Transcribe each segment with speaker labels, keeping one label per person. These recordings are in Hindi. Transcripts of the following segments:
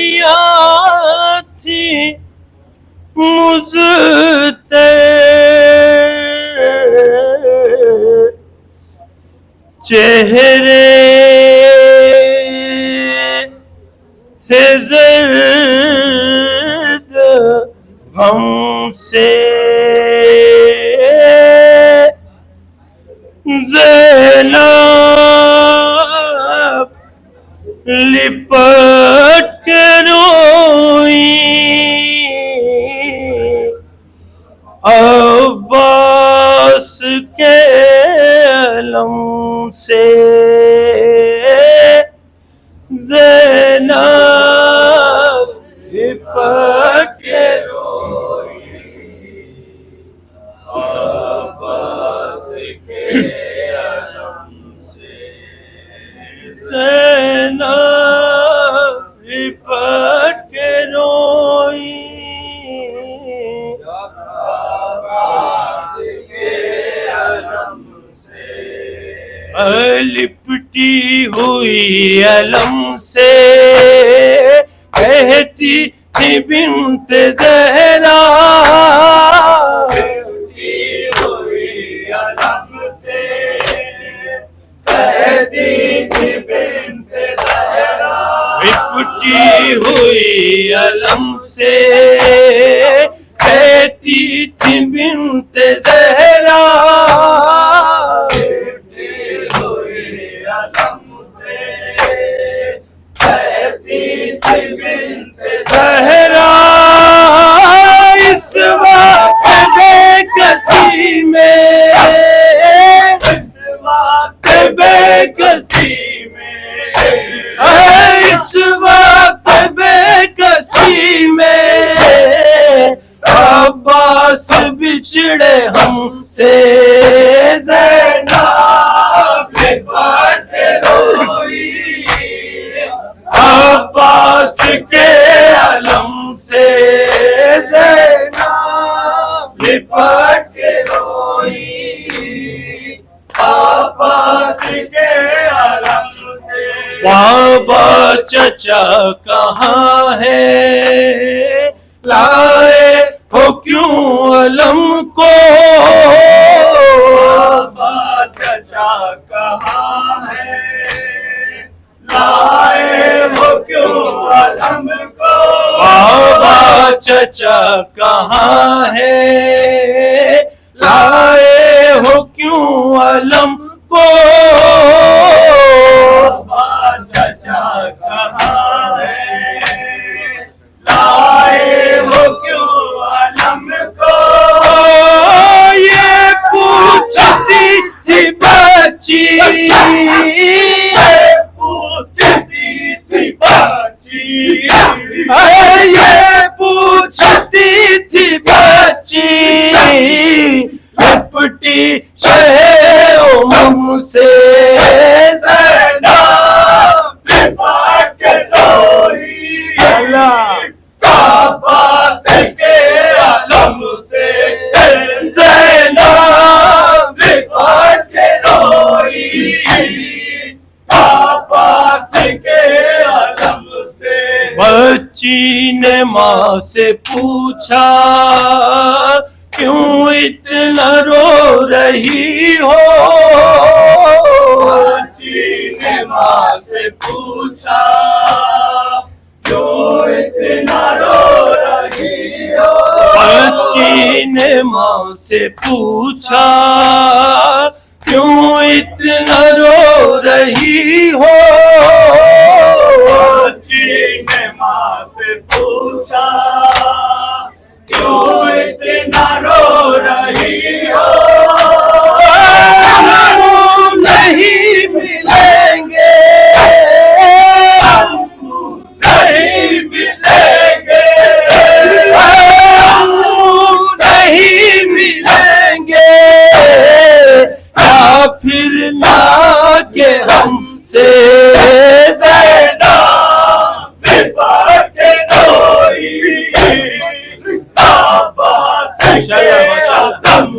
Speaker 1: सैदालियाँ थी मुझते चेहरे थे ज़र्द गम से ज़ैनब लिपट के रोई अब्बास के अलम से ज़ैनब लिपट के रोई अब्बास के अलम से ज़ैनब लिपट के रोई लिपटी हुई अलम से कहती थी बिन्त ज़हरा लिपटी हुई अलम से कहती थी बिन्त ज़हरा लिपटी हुई अलम से कहती थी बिन्त ज़हरा ज़हरा इस वक्त बेकसी में इस वक्त बेकसी में अब्बास बिछड़े हमसे ज़ैनब लिपट के रोई अब्बास के अलम से ज़ैनब लिपट के रोई अब्बास के अलम से बाबा चचा कहाँ है लाए हो क्यों अलम को बाबा चचा कहाँ है लाए हो क्यों अलम को बाबा चचा कहाँ है लाए हो क्यों अलम को बाबा चचा कहाँ है लाए हो क्यों अलम को ये पूछती थी बच्ची ये पूछती थी बच्ची लिपटी शहे उमम से ज़ैनब लिपट के रोई अब्बास के अलम से ज़ैनब लिपट के रोई अब्बास के अलम से बच्ची ने माँ से पूछा क्यों इतना रो रही हो बच्ची ने माँ से पूछा क्यों इतना रो रही हो बच्ची ने माँ से पूछा क्यों इतना रो रही हो बच्ची ने माँ से पूछा क्यों इतना रो रही हो नहीं मिलेंगे नहीं मिलेंगे नहीं मिलेंगे या फिर ना के हमसे ज़ैनब लिपट के रोई अब्बास के अलम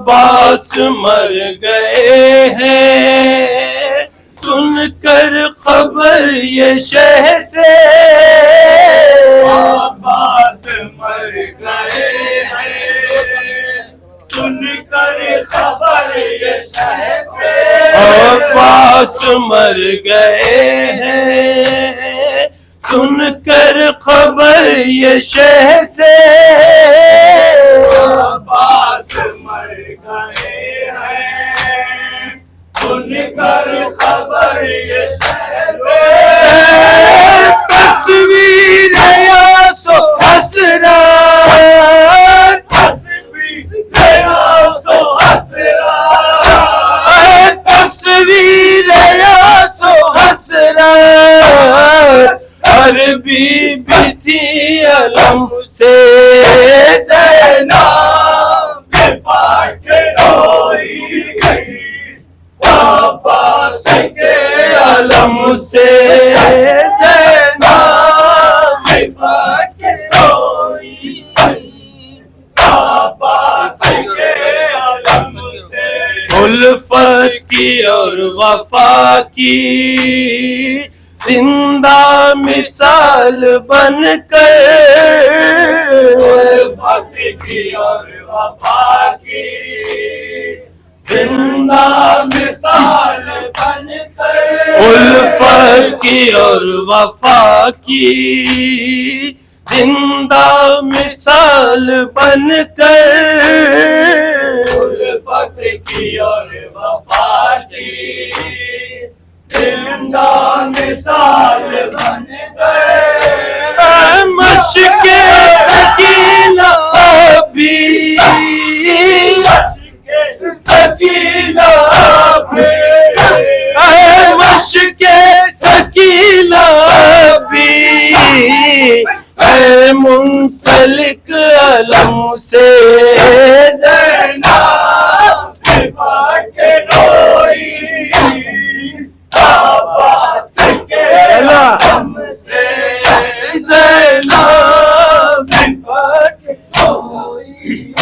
Speaker 1: अब्बास मर गए हैं, सुनकर खबर ये शह से। अब्बास मर गए हैं, सुनकर खबर ये शह से। अब्बास मर गए हैं, सुनकर खबर ये शह से। अब्बास मर गए हैं, सुनकर खबर ये शह से। तस्वीर यासो हसरा, तस्वीर यासो हसरा, तस्वीर यासो हसरा। हर बीबी थी अलम से ज़ैनब पाक रोई गई, अब्बास के अलम से ज़ैनब पाक रोई गई, अब्बास के अलम से। उल्फत की और वफा की जिंदा मिसाल बनकर, उल्फत की और वफा की जिंदा मिसाल बनकर, उल्फत की और वफा की जिंदा मिसाल बनकर, उल्फत की और वफा की जिंदा मिसाल बन गए। मशके सकीना भी, सकीना भी, मशके सकीना भी, मुंसलिक अलम से ज़ैनब पाक रोई, अब्बास के अलम से ज़ैनब पाक रोई,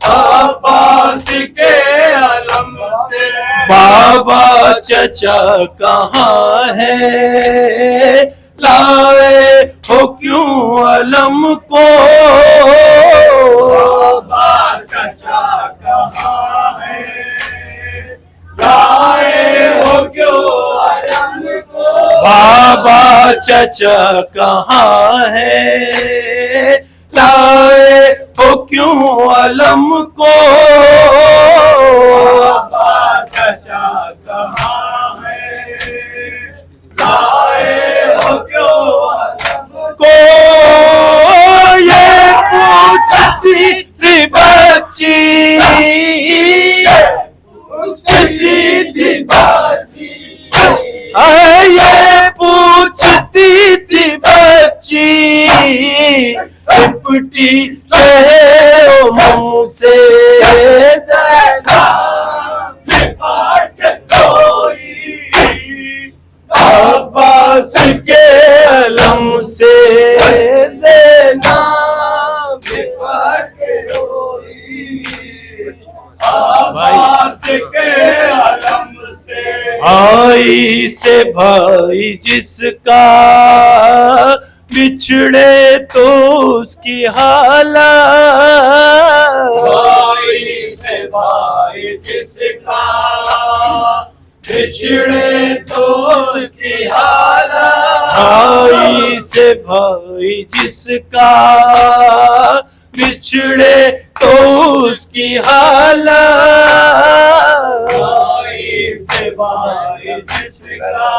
Speaker 1: अब्बास के अलम से। बाबा चचा कहाँ है, लाए हो क्यों अलम को। बाबा चचा कहाँ है, लाए हो क्यों अलम को। बाबा चचा कहाँ है, लाए हो क्यों अलम को। बाबा चचा कहाँ है, लाए हो क्यों अलम को। ये पूछती थी बच्ची, पूछती थी बच्ची, ये पूछती थी बच्ची, लिपटी रहे मुँह से ज़ैनब लिपट रोई, अब्बास के अलम से ज़ैनब लिपट रोई, अब्बास के अलम से। भाई से भाई जिसका बिछड़े तो उसकी हालत, भाई से भाई जिसका बिछड़े तो उसकी हालत, भाई से भाई जिसका बिछड़े तो उसकी हालत, भाई से भाई जिसका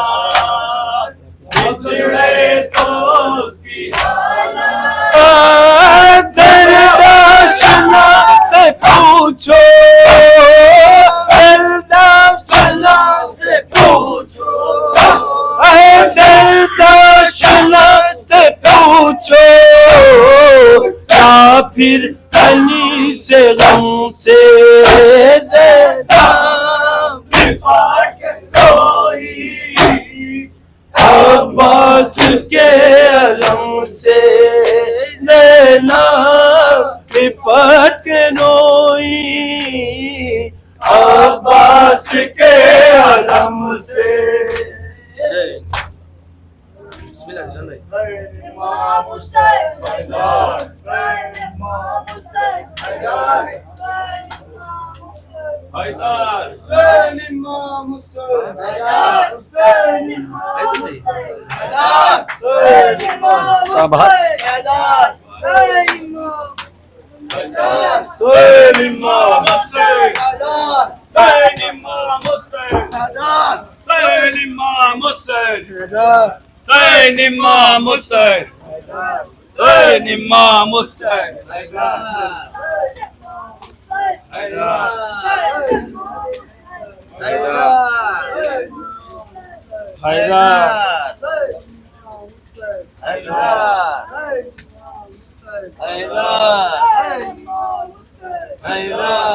Speaker 1: बिछड़े तो उसकी हालत। दर्दाशना से पूछो, दर्दाशना से पूछो, दर्दाशना से पूछो, या फिर अली से गम से ज़ैनब लिपट रोई, अब्बास के अलम से ज़ैनब लिपट रोई।
Speaker 2: Imam Hussain, Imam Hussain,
Speaker 1: Haydar, Hüseyin İmam Hüseyin.
Speaker 2: Haydar, Hüseyin İmam Hüseyin. Haydar,
Speaker 1: Hüseyin
Speaker 2: İmam Hüseyin. Haydar, Hüseyin İmam. Haydar,
Speaker 1: Hüseyin İmam Hüseyin.
Speaker 2: Haydar,
Speaker 1: Hüseyin İmam Hüseyin.
Speaker 2: Haydar,
Speaker 1: Hüseyin İmam Hüseyin.
Speaker 2: Haydar,
Speaker 1: Hüseyin İmam Hüseyin. Hüseyin İmam Hüseyin. Haydar. Haydar. Haydar. Haydar. Haydar. Haydar.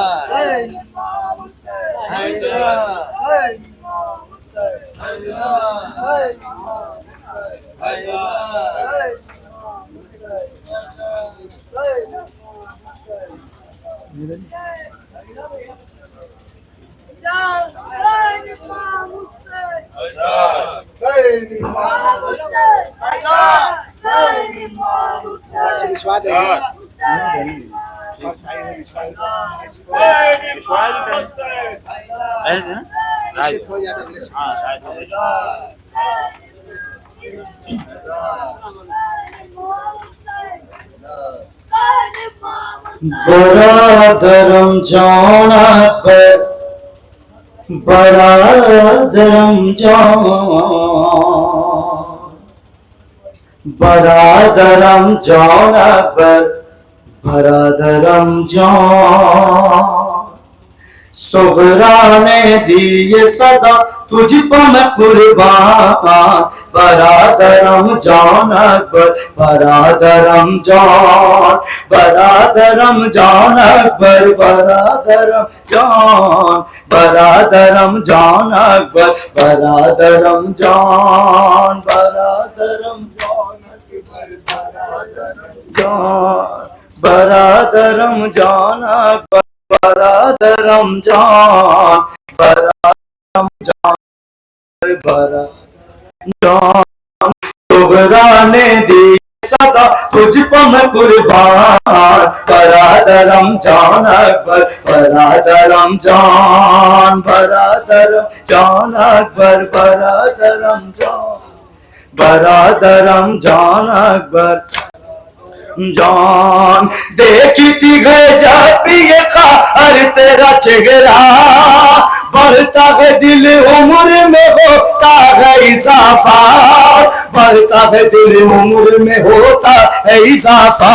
Speaker 3: बरादरम जान अकबर, बरादरम जान, बरादरम जान अकबर, बरादरम जान। सुगरा ने दिए सदा तुझ पर मैं कुर्बान, बरादरम जान अकबर, बरादरम जान, बरादरम जान अकबर, बरादरम जान, बरादरम जान अकबर, बरादरम जान, बरादरम जान अकबर, बरादरम जान अकबर, बरादरम जान, बरादरम जान, बरादरम जान। सुगरा ने दी सदा तुझ पर मैं कुर्बान, बरादरम जान अकबर, बरादरम जान, बरादरम जान अकबर, बरादरम जान, बरादरम जान अकबर जान। देखी थी गए जब ये खार तेरा चेहरा, बढ़ता है दिल उम्र में होता है इजाफा, बढ़ता है दिल उम्र में होता है इजाफा।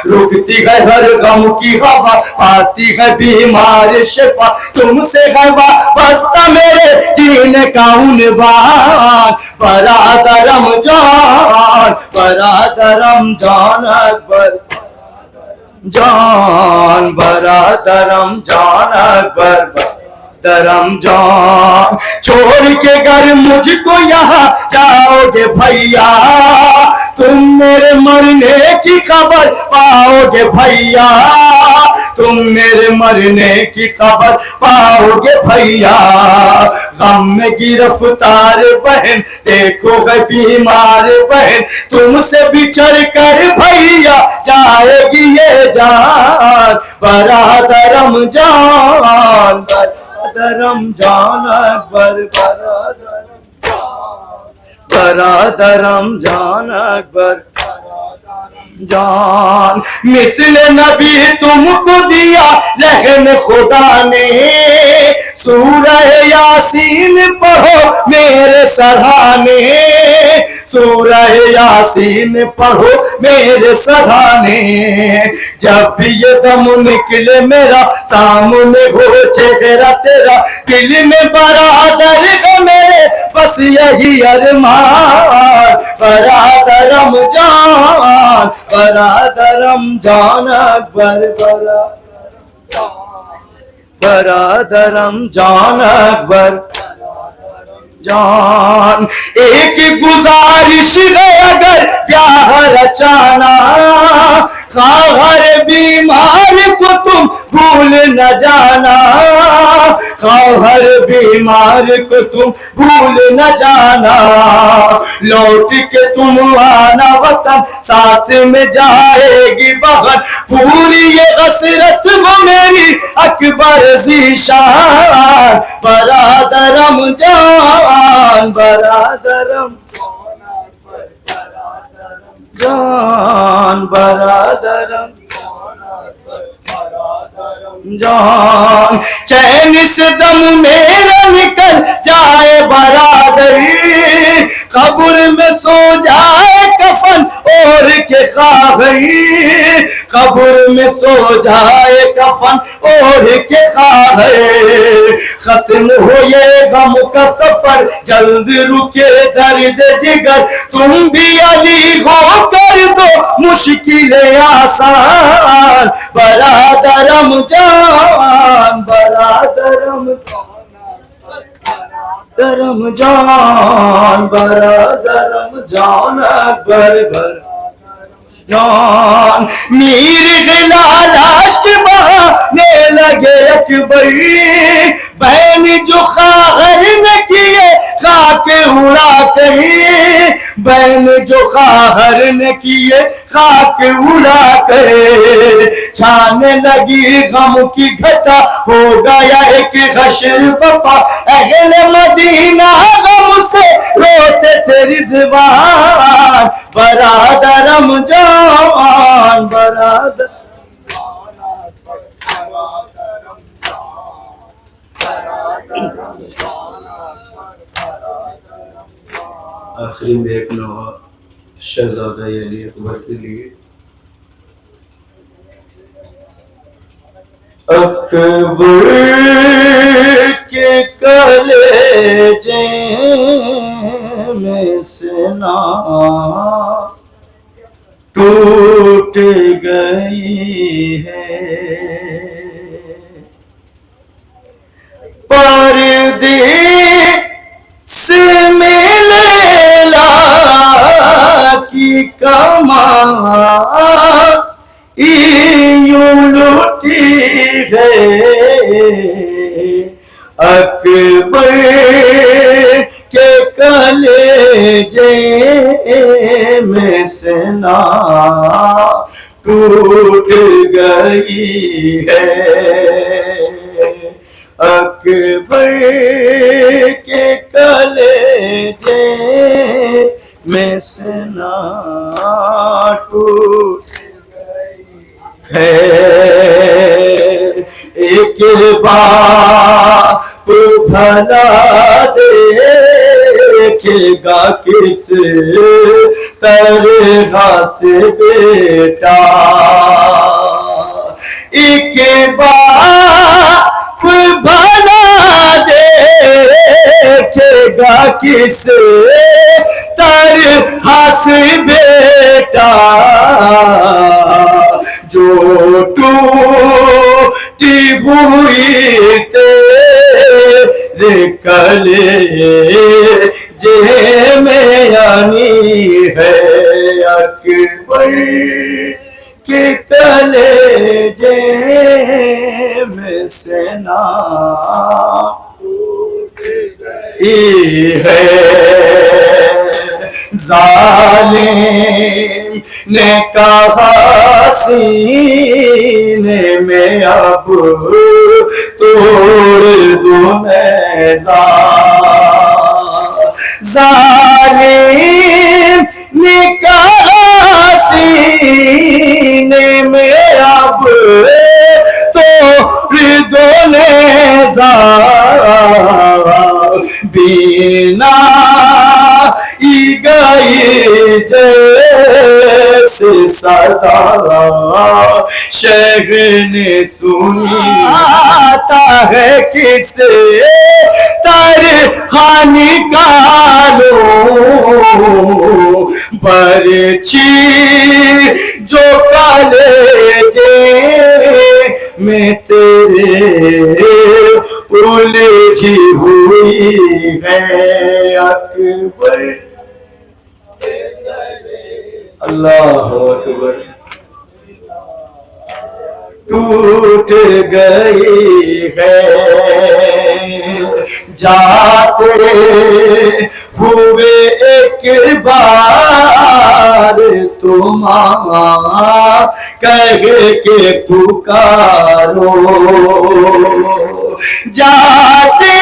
Speaker 3: रुकती है हर गम की हवा, पाती है बीमार शिफा, तुमसे है वास्ता मेरे जीने का उन्वान, बरादरम जान, बरादरम जान अकबर जान, बरादरम जान अकबर, बरादरम जान। छोड़ के घर मुझको यहाँ जाओगे भैया, तुम मेरे मरने की खबर पाओगे भैया, तुम मेरे मरने की खबर पाओगे भैया। गम में गिरफ्तार बहन देखो है बीमार बहन, तुमसे बिछड़ कर भैया जाएगी ये जान, बरादरम जान, बरादरम जान अकबर, बरादरम जान अकबर जान। मिसले नबी तुमको दिया रहम खुदा ने, सूरह यासीन पढ़ो मेरे सराहने, सूरह यासीन पढ़ो मेरे सराहने। जब भी ये दम निकले मेरा सामने हो चेहरा तेरा, दिल में बरादर है मेरे बस यही अरमान, बरादरम जान, बरादरम जान अकबर, बरादरम जान अकबर जान। एक गुजारिश है अगर प्यार रचाना, हर बीमार को तुम भूल न जाना, हर बीमार को तुम भूल न जाना, लौट के तुम आना वतन साथ में जाएगी बहन, पूरी ये हसरत वो मेरी अकबर ज़ीशान, बरादरम जान बरादरम जान बरादरम जान, चैन से दम मेरा निकल जाए बरादरी, कब्र में सो जाए कफन ओढ़ के खाही, कब्र में सो जाए कफन ओढ़ के खाही, खत्म हो ये गम का सफर जल्द रुके दर्द जिगर, तुम भी अली हो कर दो मुश्किलें आसान, बरादरम जान बरादरम दरम जान बरादरम जान अकबर जान, मीर गिलालाश्क बहाने लगे अकबर, बहन जो खागर न किए खाके उड़ा कहीं, बहन जो खागर न किए खाक उड़ा करे, छाने लगी गम की घटा हो गया एक हश्र बपा, अहले मदीना गम से रोते थे रिज़वान, बरादरम जान बरादर आखिरी में एक नवा शहजादा अली अकबर के लिए। अकबर के कलेजे में सेना टूट गई है, परदेस में लैला की कमाई यूं लूटी है, अकबर के कलेजे में सेना टूट गई है, अकबर के कलेजे में सेना टूट गई है, एक बाप भला देखेगा किस तरह से बेटा, एक बाप भला देखेगा किस तरह से बेटा, जो टूटी हुई तेरे कलेजे में आनी है, अकबर के कलेजे में सेना टूट गई है, जालिम ने कहा सीने में अब तोड़ दूं मैं जालिम ने कहा सीने में अब तोड़ दूं नेज़ा, बिना गई जैसे सदा शहर ने सुनी आता है किसे तरह निकालो, बरछी जो कलेजे में तेरे उलझी हुई है, अकबर अल्लाह अकबर टूट गई है। जाते हुए एक बार तुम्हारा कह के पुकारो, जाते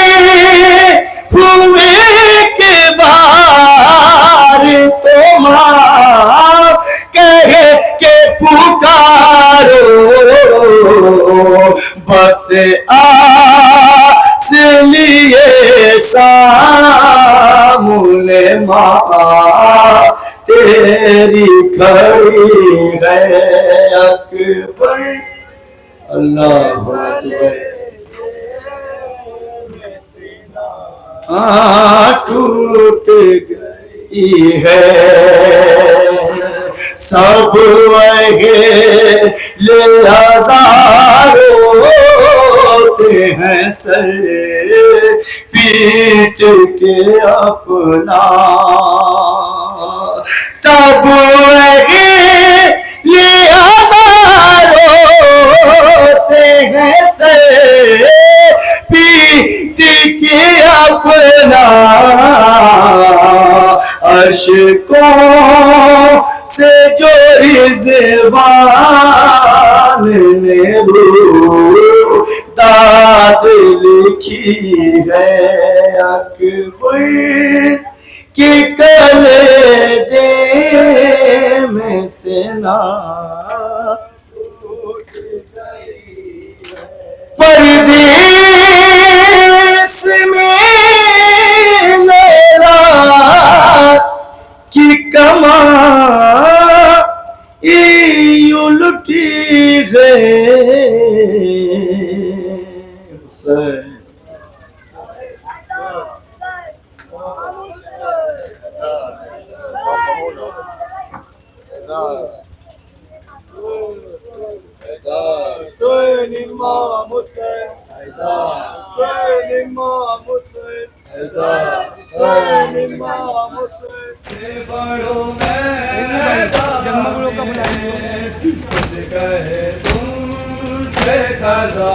Speaker 3: हुए एक बार तुम्हारा कह के पुकारो, बस आस लिए सामने माँ तेरी खड़ी है अकबर। अल्लाह टूट गई है सब वही ले हजारों हैं सर पीट के अपना, सब वही ले हजारों हैं सर पीट के अपना, अश्कों से जो रिज़वान ने दाद लिखी है अकबर के कलेजे में से ना परदेस में मेरा की कमाई उलटी गए Hussain.
Speaker 1: Hüseyin İmam Hüseyin, Hüseyin İmam Hüseyin, Hüseyin İmam Hüseyin। बड़ों में कहे तुमसे खजा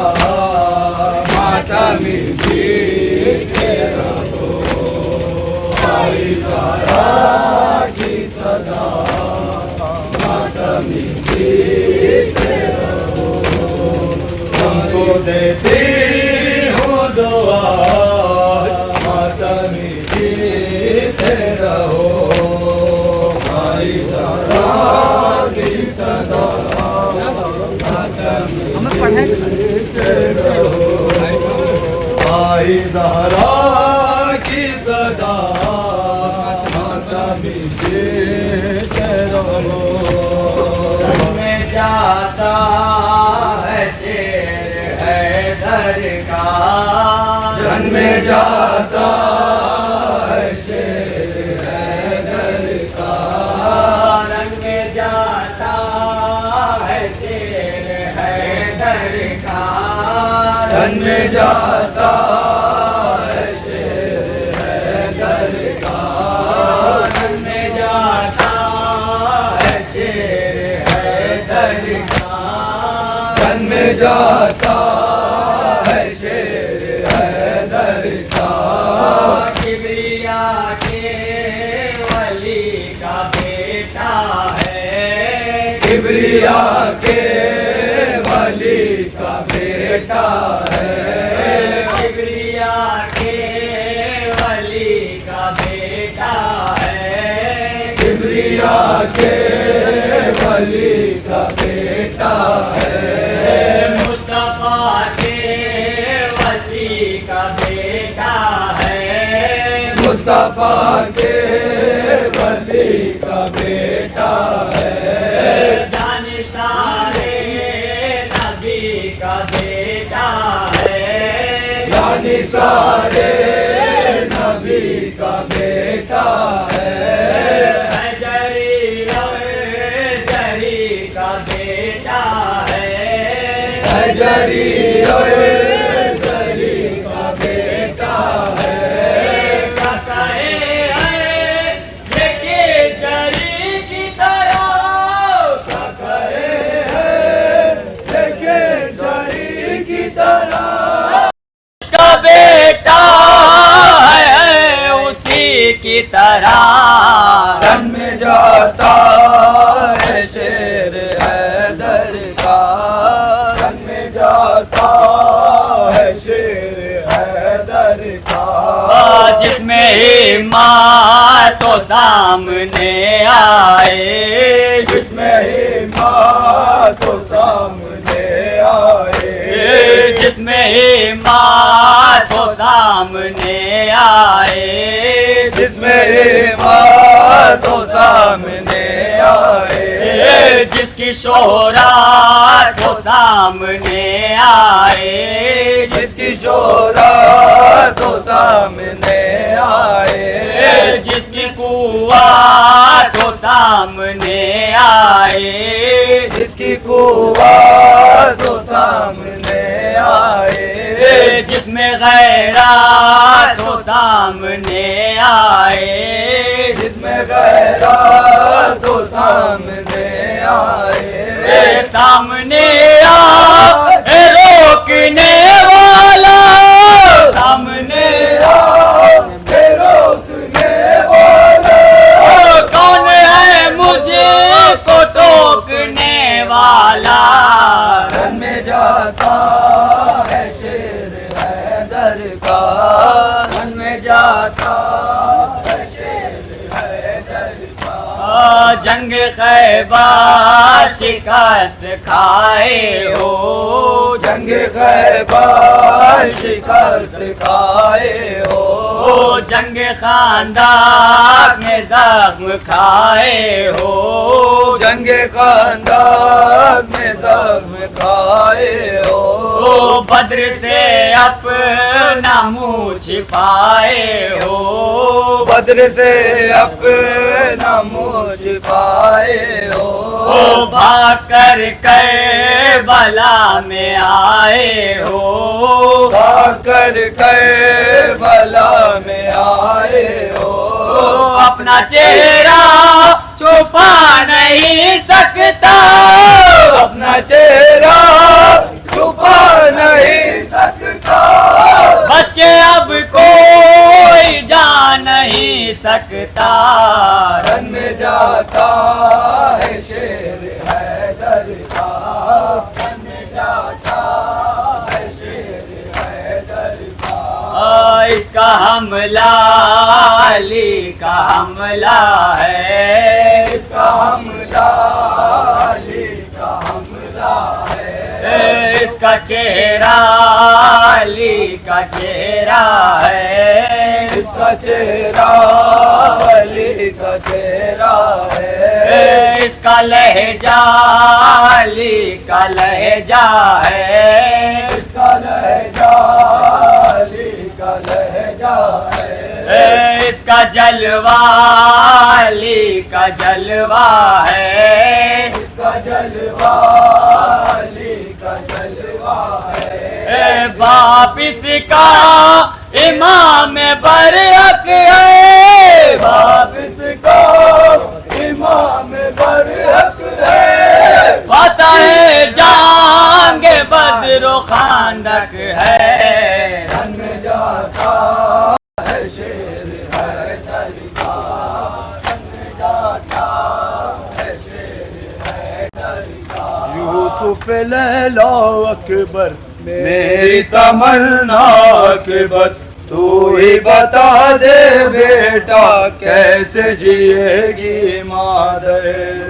Speaker 1: मातमी जीते रहो, आई तारा की सदा मातमी जीते रहो, तुमको देती हूँ दुआ मातमी जीते रहो, आई तारा की सदा मातमी जीते रहो, आई ज़हरा की सदा मातमी जीते रहो। में जाता है शेर हैदर का, रन में जाता है शेर हैदर का, रन में जाता है शेर हैदर का, रन में जाता है शेर हैदर का, रन में जाता है शेर हैदर का, रन में जाता है शेर हैदर का, किबरिया के वली का बेटा है, किबरिया के वली का बेटा है, किबरिया के वली का बेटा है, किबरिया के वली का बेटा है, मुस्तफा के वसी का बेटा है, मुस्तफा के वसी का बेटा है, जाने सारे नबी का बेटा है, जाने सारे नबी का बेटा है, जरी और जरी का बेटा है, जरी और जरी का बेटा है, कहे लेके जरी की तरह, कहे लेके जरी की तरह,
Speaker 3: का बेटा
Speaker 4: तरह
Speaker 3: रन में जाता है शेर हैदर का, रन में जाता है शेर हैदर का।
Speaker 4: जिसमें हिम्मत तो सामने आए,
Speaker 3: जिसमें हिम्मत तो सामने आए,
Speaker 4: जिसमें हिम्मत तो सामने आए,
Speaker 3: जिसमें हिम्मत तो सामने आए,
Speaker 4: जिसकी शोहरत तो सामने आए,
Speaker 3: जिसकी शोहरत तो सामने आए,
Speaker 4: जिसकी कुव्वत तो सामने आए,
Speaker 3: जिसकी कुव्वत तो सामने आए,
Speaker 4: जिसमें गैरत तो सामने आए,
Speaker 3: जिसमें गैरत तो सामने आए,
Speaker 4: सामने आ रोकने वाला, सामने
Speaker 3: रोकने वाला,
Speaker 4: कौन है मुझे को टोकने वाला।
Speaker 3: रन में जाता है शेर हैदर का, रन में जाता है शेर हैदर का।
Speaker 4: जंग खैबर शिकस्त खाए हो,
Speaker 3: जंग खैबर शिकस्त खाए हो,
Speaker 4: जंग खानदान में जख्म खाए हो,
Speaker 3: जंग खानदान में जख्म खाए हो,
Speaker 4: बद्र से अपना मुँह छिपाए हो,
Speaker 3: बद्र से अपना मुँह छिपाए हो,
Speaker 4: भाग कर बला में आए हो,
Speaker 3: भाग कर बला में आए हो,
Speaker 4: अपना चेहरा छुपा नहीं सकता,
Speaker 3: अपना चेहरा छुपा नहीं सकता,
Speaker 4: बच के अब कोई जा नहीं सकता।
Speaker 3: रन में जाता है शेर हैदर का, रन में जाता है शेर हैदर का।
Speaker 4: इसका हमला अली का हमला है,
Speaker 3: इसका हमला अली का हमला है,
Speaker 4: इसका चेहरा अली का चेहरा है,
Speaker 3: इसका चेहरा अली का चेहरा है,
Speaker 4: इसका लहजा अली का लहजा है,
Speaker 3: इसका लहजा अली का लहजा है,
Speaker 4: इसका जलवा अली का जलवा है,
Speaker 3: इसका जलवा अली का जलवा है,
Speaker 4: बाप इसका इमाम बरहक है,
Speaker 3: बाप इसका इमाम बरहक है,
Speaker 4: फतेह जांग बद्र खानदक है।
Speaker 3: रन में जाता है शेर हैदर का, रन में जाता है शेर हैदर का। यूसुफ लैला अकबर मेरी तमन्ना अकबर, तू ही बता दे बेटा कैसे जिएगी मादर।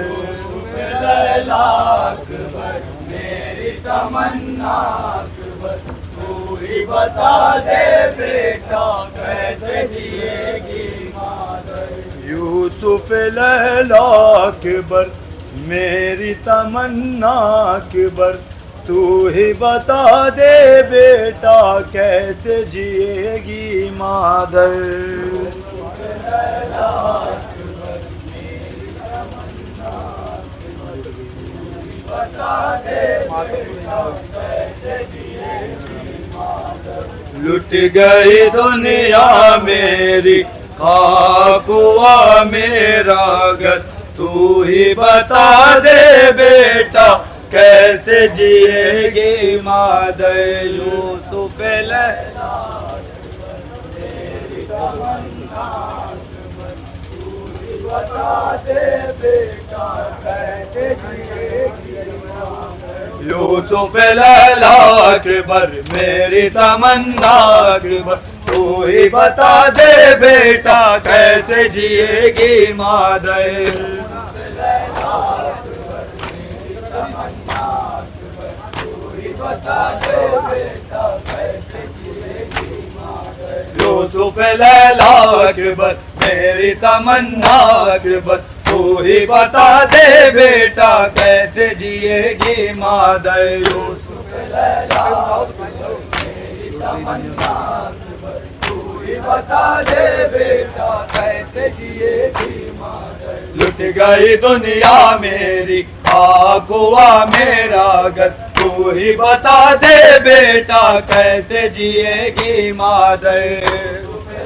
Speaker 3: यूसुफ लैला अकबर मेरी तमन्ना अकबर, तू ही बता दे बेटा कैसे जिएगी मादर। यूसुफ लैला अकबर मेरी तमन्ना अकबर, तू ही बता दे बेटा कैसे जिएगी मादर। लुट गई दुनिया मेरी, खाक हुआ मेरा घर, तू ही बता दे बेटा कैसे जिएगी मादर। यूसुफ लैला यूसुफ लैला अकबर मेरी तमन्ना अकबर, तू ही बता दे बेटा कैसे जिएगी मादर। यूसुफ लैला अकबर मेरी तमन्ना अकबर, तू ही बता दे बेटा कैसे जिएगी मादर। यूसुफ लैला अकबर मेरी तमन्ना अकबर, तू ही बता दे बेटा कैसे जिएगी मादर। लुट गई दुनिया मेरी खाक हुआ मेरा घर, तू ही बता दे बेटा कैसे जिएगी मादर।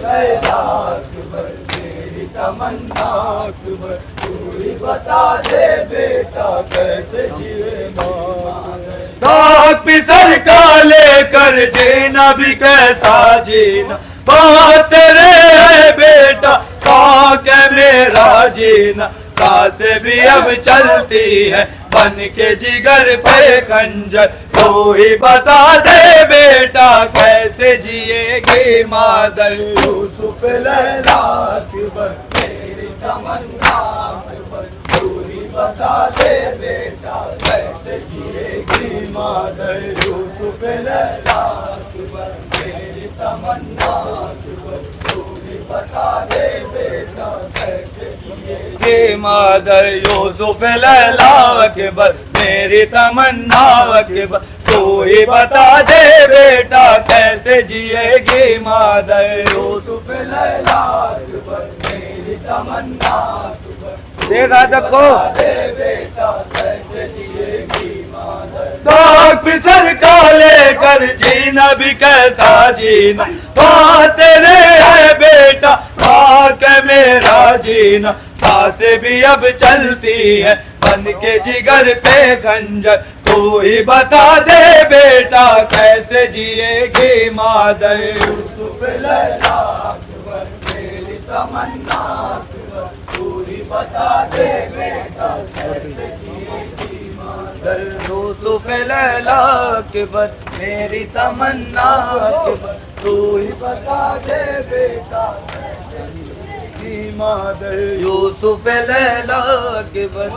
Speaker 3: लैला अकबर मेरी तमन्ना अकबर, तू ही बता दे बेटा कैसे जिएगी मादर। दाग पिसर का लेकर जीना भी कैसा जीना, बात तेरे है बेटा खाक है मेरा जीना। सांसें भी अब चलती है बन के जिगर पे खंजर, तू ही बता दे बेटा कैसे जिएगी मादर। यूसुफ लैला अकबर मेरी तमन्ना अकबर, तू ही बता दे बेटा कैसे जिएगी मादर। यूसुफ लैला अकबर मेरी तमन्ना अकबर, तू ही बता दे बेटा कैसे जिएगी मादर। यूसुफ लैला अकबर मेरी तमन्ना अकबर, तू ही बता दे बेटा कैसे जिएगी मादर। यूसुफ लैला अकबर मेरी तमन्ना अकबर, देखा सबको दे बेटा कैसे जिएगी मादर। दाग पिसर का लेकर जीना भी कैसा जीना, बात तेरे है बेटा खाक है मेरा जीना। सांसें भी अब चलती है बन के जिगर पे खंजर, तू ही बता दे बेटा कैसे जिएगी मादर। यूसुफ लैला अकबर मेरी तमन्ना अकबर, तू ही बता दे बेटा कैसे जिएगी मादर। यूसुफ लैला अकबर मेरी तमन्ना अकबर, तू ही बता दे बेटा कैसे जिएगी मादर। यूसुफ लैला अकबर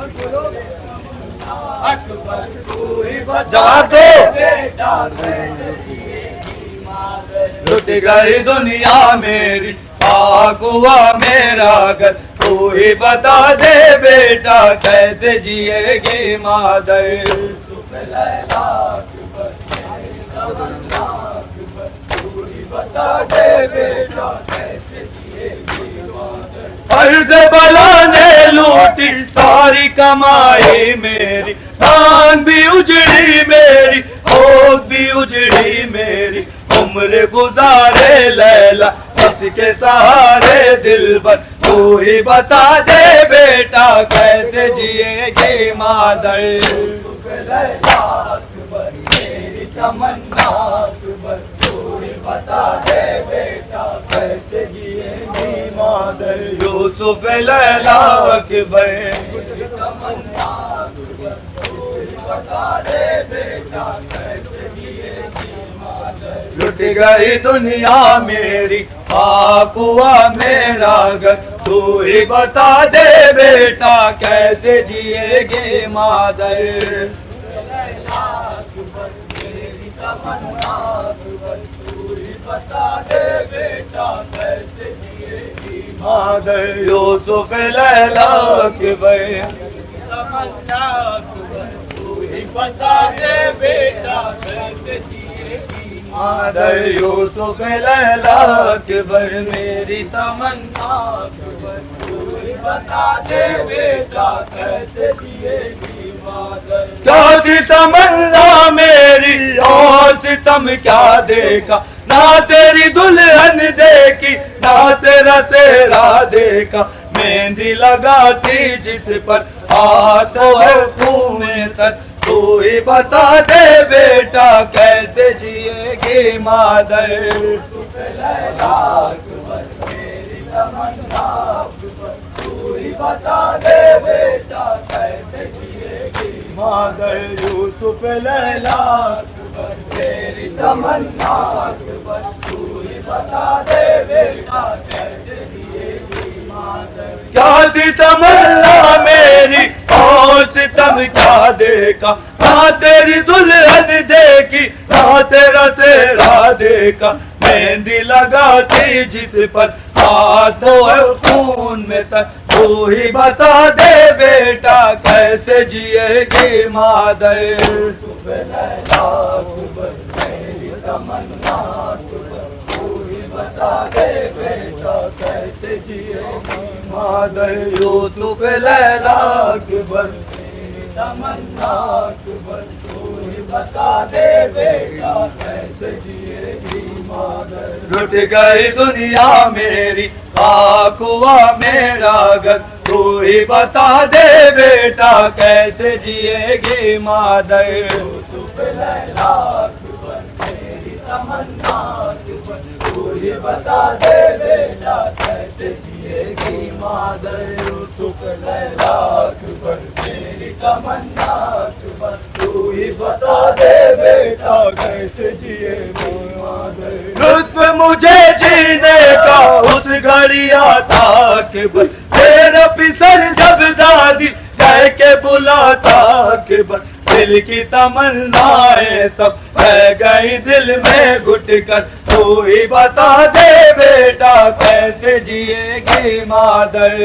Speaker 3: अकबर, तू ही बता दे बेटा कैसे जिएगी मादर। लुट गई दुनिया मेरी खाक हुआ मेरा घर, तू ही बता दे बेटा कैसे जिएगी मादर। यूसुफ लैला अकबर मेरी तमन्ना अकबर, तू ही बता दे बेटा कैसे जिएगी मादर। अर्ज़ बला ने लूटी सारी कमाई मेरी, टांग भी उजड़ी मेरी होश भी उजड़ी मेरी। उम्र गुजारे लैला बस के सहारे दिलबर, तू ही बता दे बेटा कैसे जिएगी मादर। यूसुफ लैला अकबर मेरी तमन्ना अकबर, तू ही बता दे बेटा कैसे जिएगी मादर। यूसुफ लैला अकबर मेरी तमन्ना अकबर, तू ही बता दे बेटा कैसे जिएगी मादर। लुट गई दुनिया मेरी खाक हुआ मेरा घर, तू ही बता दे बेटा कैसे जिएगी मादर। लैला अकबर मेरी तमन्ना अकबर, तू ही बता दे बेटा कैसे जिएगी मादर। यूसुफ लैला अकबर तमन्ना अकबर, तू ही बता दे बेटा कैसे जिएगी मादर। यूसुफ लैला अकबर मेरी तमन्ना अकबर, तू ही बता दे बेटा कैसे जिएगी मादर। क्या थी तमन्ना मेरी और सितम क्या देखा, ना तेरी दुल्हन देखी ना तेरा सेहरा देखा। मेहंदी लगाती जिस पर हाथों है खून तर, तू ही बता दे बेटा कैसे जिएगी मादर। यूसुफ लैला अकबर मेरी तमन्ना अकबर, तू ही
Speaker 1: बता दे बेटा कैसे जिएगी
Speaker 3: मादर यूसुफ लैला
Speaker 1: अकबर तेरी तमन्ना अकबर तू ही बता दे बेटा कैसे जिएगी मादर
Speaker 3: क्या थी तमन्ना मेरी और सितम क्या देखा ना तेरी दुल्हन देखी ना तेरा सेहरा देखा मेहंदी लगाती जिस पर हाथ धोए खून में तक तू ही बता दे बेटा कैसे जिएगी मादर
Speaker 1: अकबर तेरी तमन्ना अकबर तू ही बता दे बेटा कैसे जिएगी
Speaker 3: मादर यूसुफ लैला अकबर
Speaker 1: तेरी तमन्ना अकबर तू ही बता दे बेटा कैसे जिएगी मादर
Speaker 3: लुट गई दुनिया मेरी खाक हुआ मेरा घर तू ही बता दे बेटा कैसे जिएगी मादर
Speaker 1: यूसुफ लैला अकबर तेरी तमन्ना अकबर तू ही बता दे बेटा कैसे जिएगी मादर यूसुफ लैला अकबर तेरी तमन्ना अकबर तू ही बता दे बेटा कैसे जिएगी मादर
Speaker 3: लुत्फ मुझे जीने का उस घड़ी आता अकबर तेरा पिसर जब दादी कह के बुलाता अकबर दिल की तमन्नाएं सब रह गई दिल में घुट कर तू ही बता दे बेटा कैसे जिएगी मादर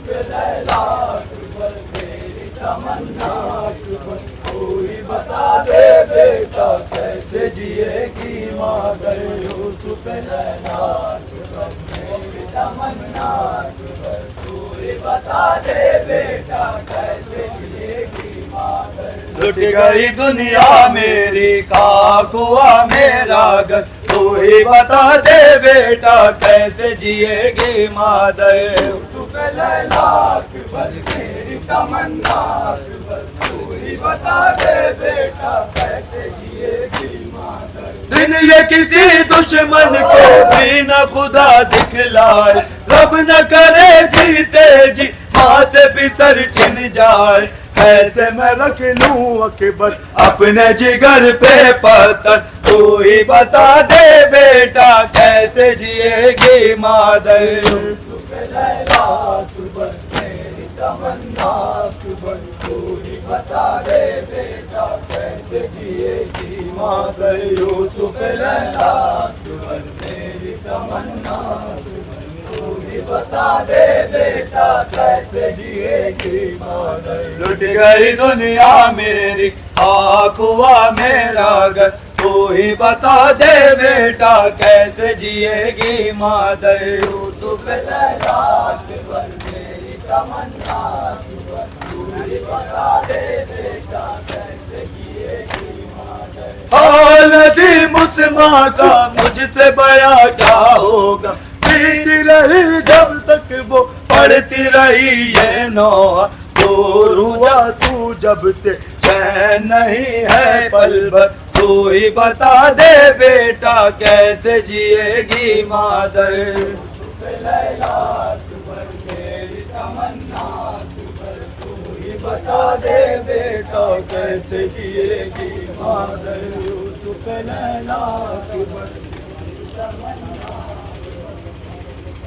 Speaker 1: लैला अकबर तेरी तमन्ना अकबर तू ही बता दे बेटा कैसे जिएगी मादर यूसुफ लैला अकबर तेरी तमन्ना अकबर तू ही बता दे बेटा कैसे जिएगी मादर
Speaker 3: लुट गई दुनिया मेरी खाक हुआ मेरा घर तू ही बता दे बेटा कैसे जिएगी मादर
Speaker 1: यूसुफ लैला अकबर तेरी तमन्ना अकबर तू ही बता दे बेटा कैसे जिएगी मादर
Speaker 3: दिन ये किसी दुश्मन को भी न खुदा दिखलाए रब न करे जीते जी माँ से पिसर छिन जाए कैसे मैं रख लूं अकबर अपने जिगर पे पत्थर तू ही बता दे बेटा कैसे जिएगी मादर
Speaker 1: यूसुफ लैला अकबर तेरी तमन्ना अकबर तू ही बता दे बेटा कैसे जिएगी मादर यूसुफ लैला अकबर तेरी तमन्ना अकबर तू ही बता दे बेटा कैसे जिएगी मादर
Speaker 3: लुट गई दुनिया मेरी खाक हुआ मेरा घर तू ही बता दे बेटा कैसे जिएगी मादर
Speaker 1: यूसुफ लैला अकबर तेरी तमन्ना अकबर तू ही बता दे बेटा कैसे जिएगी मादर
Speaker 3: हालती मुस्मा का मुझसे बया क्या होगा पीती रही जब तक वो पढ़ती रही ये नौहा दूर हुआ तू जब से चैन नहीं है पल भर तू ही बता दे बेटा कैसे जिएगी मादर
Speaker 1: यूसुफ लैला अकबर तेरी तमन्ना अकबर तू ही बता दे बेटा कैसे जिएगी मादर यूसुफ लैला अकबर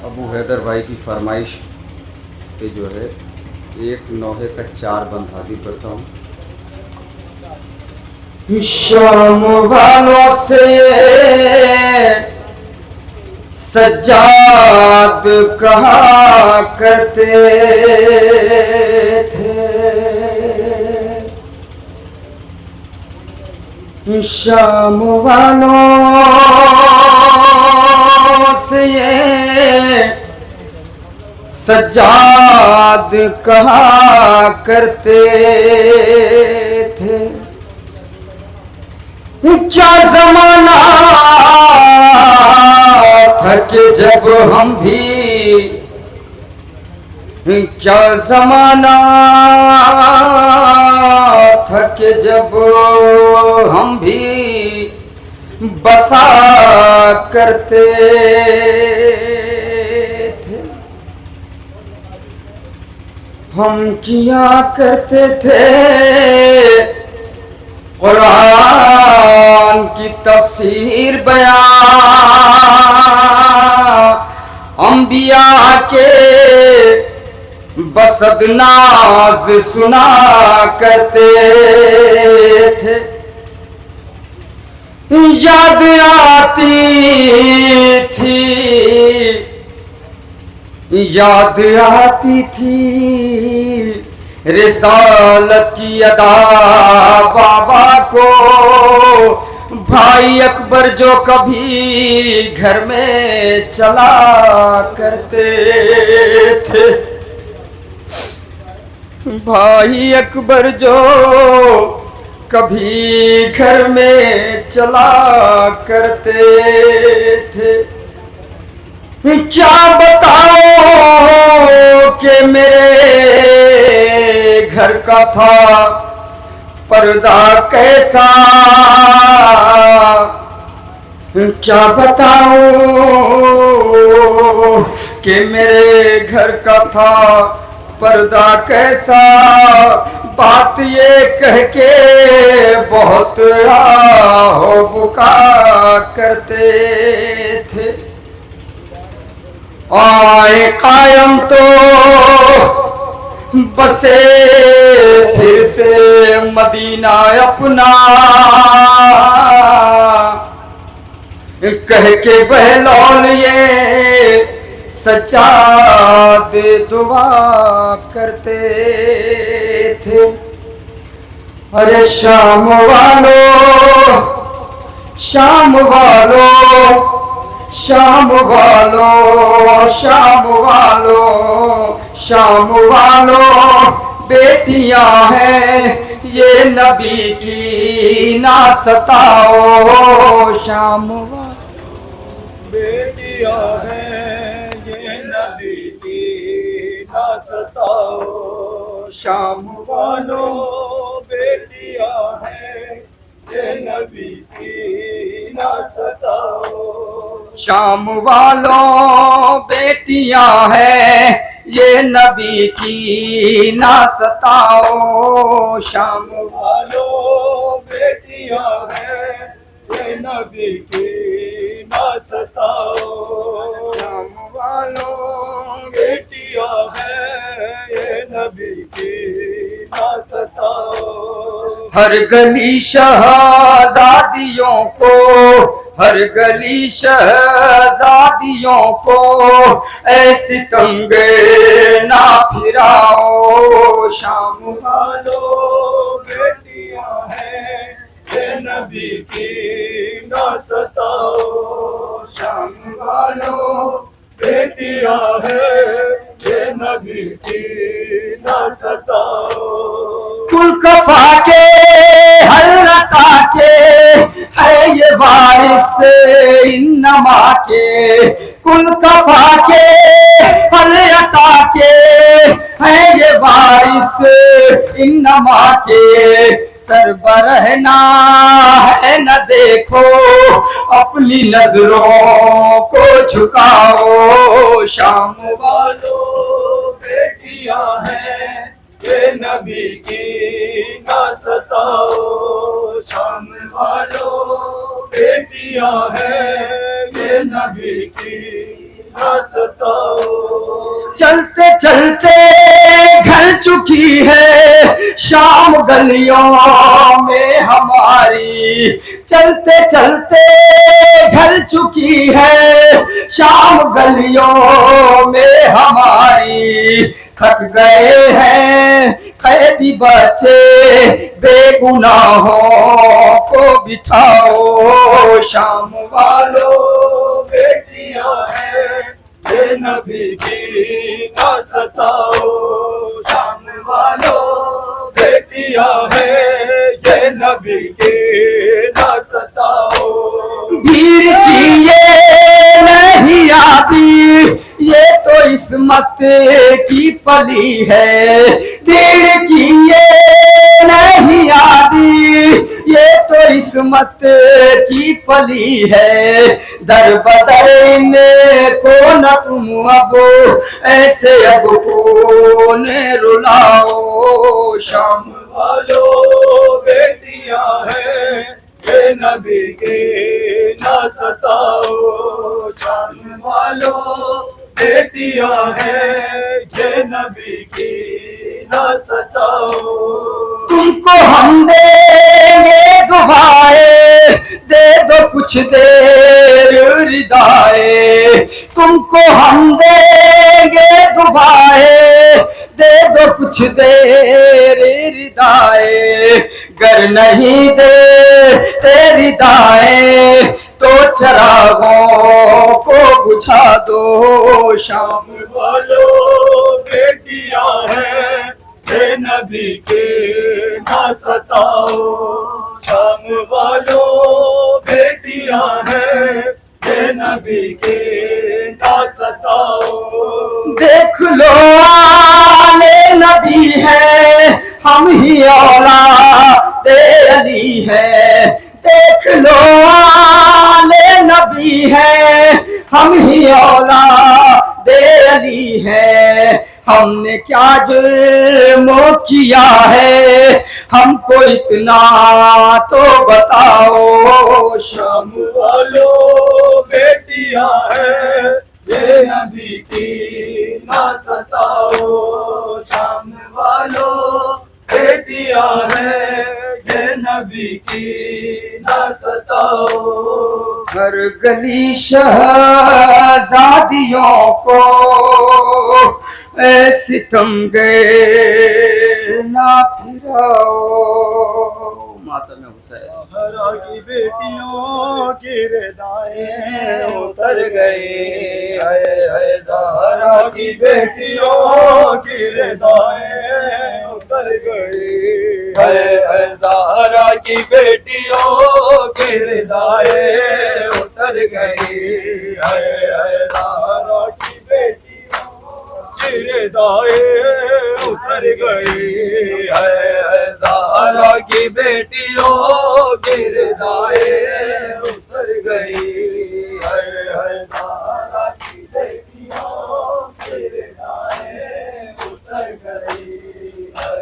Speaker 5: अबू हैदर भाई की फरमाइश पे जो है एक नौहे का 4 बंद हादी करता हूँ।
Speaker 4: शाम वालों से सज्जाद कहा करते थे, शाम वालों से ये सज्जाद कहा करते थे, क्या जमाना था कि जब हम भी, क्या जमाना था कि जब हम भी बसा करते थे। हम किया करते थे कुरान की तफसीर बयां, अंबिया के बसदनाज सुना करते थे। याद आती थी, याद आती थी रिसालत की अदा बाबा को। भाई अकबर जो कभी घर में चला करते थे, भाई अकबर जो कभी घर में चला करते थे। क्या बताओ कि मेरे घर का था पर्दा कैसा, क्या बताऊं कि मेरे घर का था पर्दा कैसा। बात ये कह के बहुत हो बुका करते थे। आए कायम तो बसे फिर से मदीना अपना, कह के बहलौल ये सच्चाद दुआ करते थे। अरे शाम वालों, शाम वालों, शाम वालों, शाम वालों, शाम वालों, बेटियां हैं ये नबी की ना सताओ। शाम वालों,
Speaker 1: बेटियां हैं ये नबी की ना सताओ।
Speaker 4: शाम
Speaker 1: वालों बेटियां हैं ये नबी की ना सताओ।
Speaker 4: शाम वालों, बेटियां हैं ये नबी की ना सताओ। शाम
Speaker 1: वालों बेटियां हैं ये नबी की ना सताओ।
Speaker 4: शाम वालों,
Speaker 1: बेटियां हैं ये नबी की ना सताओ।
Speaker 4: हर गली शहजादियों को, हर गली शहजादियों को ऐसी तंगे ना फिराओ। शाम
Speaker 1: वालों बेटियां हैं ये नबी की ना सताओ।
Speaker 4: शाम वालों,
Speaker 1: बेटियां हैं ये नबी की ना सताओ।
Speaker 4: कुल कफा के हर लता के है ये वारिस इन्नमा के। कुल कफा के हर लता के है ये वारिस इन्नमा के। सरबरहना है न देखो अपनी नजरों को झुकाओ। शाम
Speaker 1: वालों बेटियां हैं ये नबी की ना सताओ। शाम वालों बेटियां हैं ये नबी की ना सताओ।
Speaker 4: चलते चलते ढल चुकी है शाम गलियों में हमारी। चलते चलते ढल चुकी है शाम गलियों में हमारी। थक गए हैं कैदी बच्चे बेगुनाहों को बिठाओ। शाम वालों
Speaker 1: बेटियां हैं ये नबी की ना सताओ। शाम वालों बेटियां हैं ये नबी की ना सताओ।
Speaker 4: भीड़ की ये नहीं आती ये तो इस्मत की पली है। भीड़ की ये नहीं आती ये तो इसमत की पली है, दर बदर में को न तुम अब ऐसे अब को ने रुलाओ। शाम
Speaker 1: वालों बेटियां हैं ये नबी के ना सताओ। शाम वालों बेटियां हैं ये नबी की ना सताओ।
Speaker 4: तुमको हम देंगे दुआएं, दे दो कुछ देर रिदाए। तुमको हम देंगे दुआएं, दे दो कुछ देर रिदाए। गर नहीं दे तेरी दाएं तो चरागों को बुझा दो। शाम
Speaker 1: वालों बेटियां हैं ये नबी के ना सताओ। शाम वालों बेटियां हैं ये नबी के ना सताओ।
Speaker 4: देख लो आले नबी है, हम ही औलादे अली है। देख लो आले नबी है, हम ही औलादे अली है। हमने क्या जुर्म किया है, हमको इतना तो बताओ।
Speaker 1: शाम वालों बेटियां हैं ये नबी की ना सताओ। शाम वालों बेटियां हैं ये नबी की ना सताओ।
Speaker 4: हर गली शहजादियों को सितम गए ना फिराओ। मातम हुसैन
Speaker 1: ज़हरा की बेटियों की रिदाएं उतर गई है। ज़हरा की बेटियों की रिदाएं उतर गई है। ज़हरा की बेटियों की रिदाएं उतर गई है। ज़हरा की बेटियों की रिदाएं उतर गई है। ज़हरा की बेटियों की रिदाएं उतर गई है। ज़हरा की बेटियों की रिदाएं उतर गई है।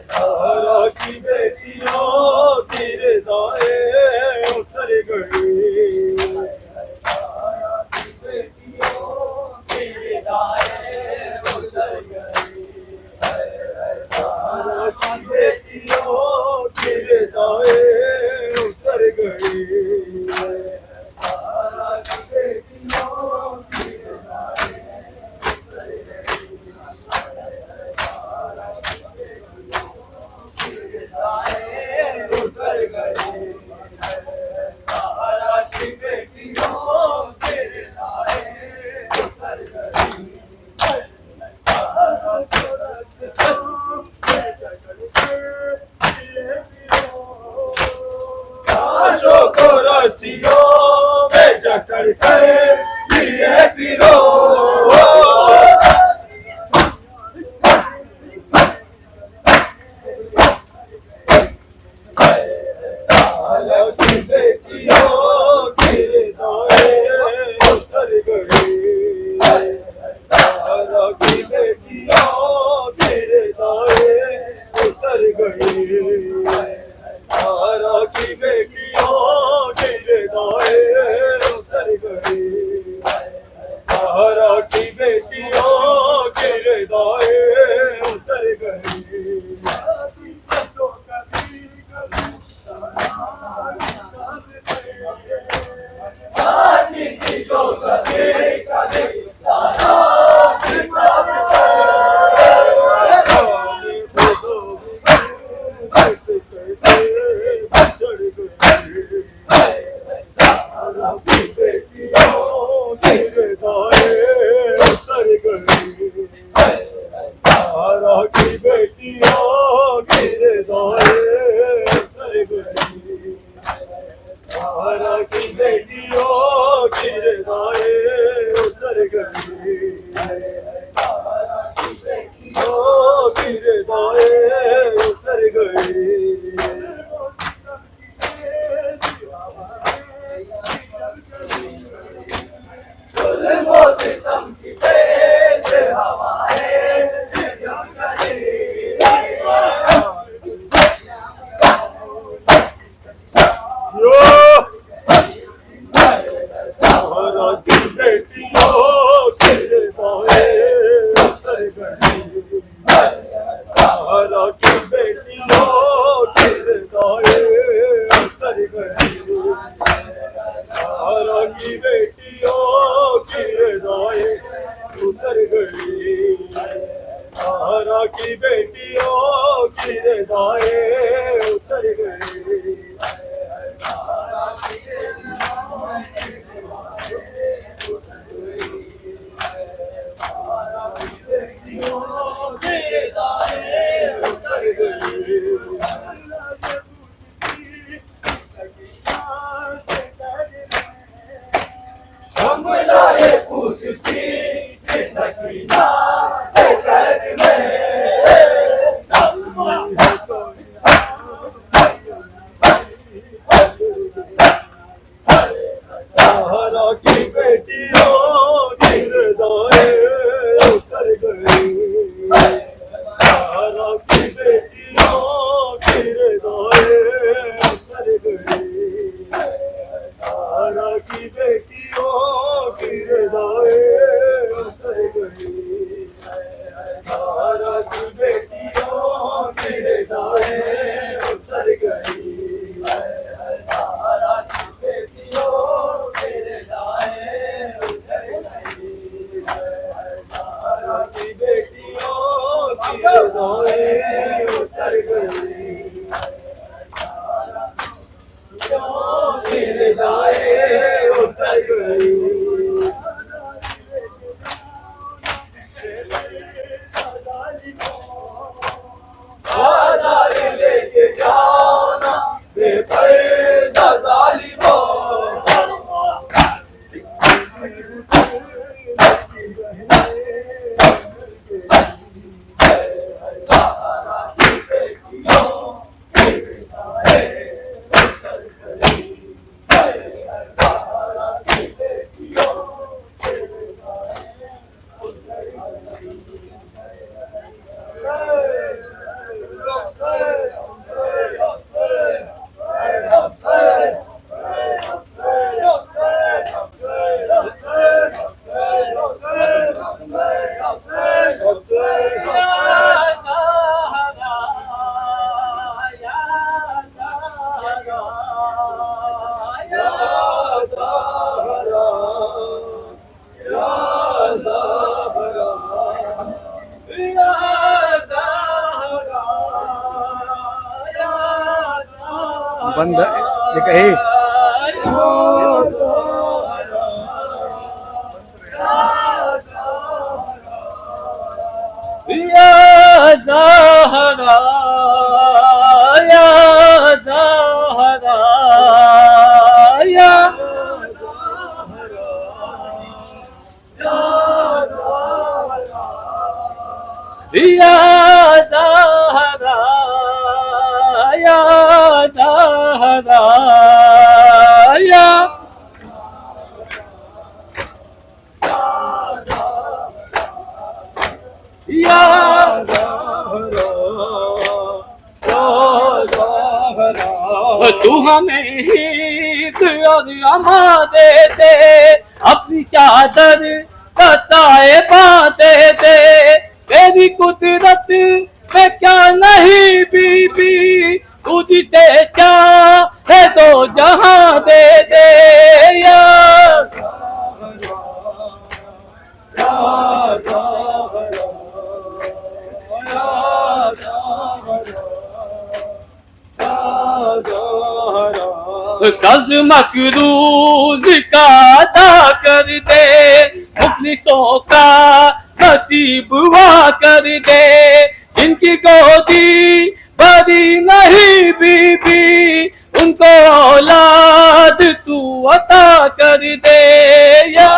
Speaker 1: ज़हरा की बेटियों की रिदाएं उतर गई। ज़हरा की बेटियों की रिदाएं उतर गई है। ज़हरा की बेटियों की रिदाएं उतर गई है। ज़हरा की बेटियों की रिदाएं उतर गई है। ज़हरा की बेटियों की रिदाएं उतर गई है। ज़हरा की बेटियों की रिदाएं उतर गई है। काशों को रस्सियों में जकड़ कर लिए पिरो। ज़हरा की बेटियों की रिदाएं उतर गई है। ज़हरा की बेटियों की रिदाएं उतर गई है। ज़हरा की बेटियों की रिदाएं उतर गई है। ज़हरा की बेटियों की रिदाएं उतर गई दाए उतर गए हम लाए पूछती सकीना से कैद सहारा की बेटियों गिरदाए उतर गई सहारा की बेटियों गिरदाए उतर गई सहारा की बेटियों गिरदाए उतर गई सहारा की बेटियों गिरदाए उतर गई सहारा की बेटियों गिरदाए उतर गई सहारा की बेटियों गिरदाए उतर गई गिरदाए उतर गई आजादी लेके जाओ ना बेपर्दा जालिमों
Speaker 3: बंद ये कहे
Speaker 1: या ज़हरा या ज़हरा या ज़हरा या ज़हरा या तू हमें हित और अमा दे दे अपनी चादर का साहिबा दे दे तेरी कुदरत में क्या नहीं बीबी तुझसे चाहे तो जहां दे दे या कर्ज मकरूज का अदा कर दे मुफलिसों का नसीब हुआ कर दे जिनकी गोदी बड़ी नहीं बीबी उनको औलाद तू अता कर दे या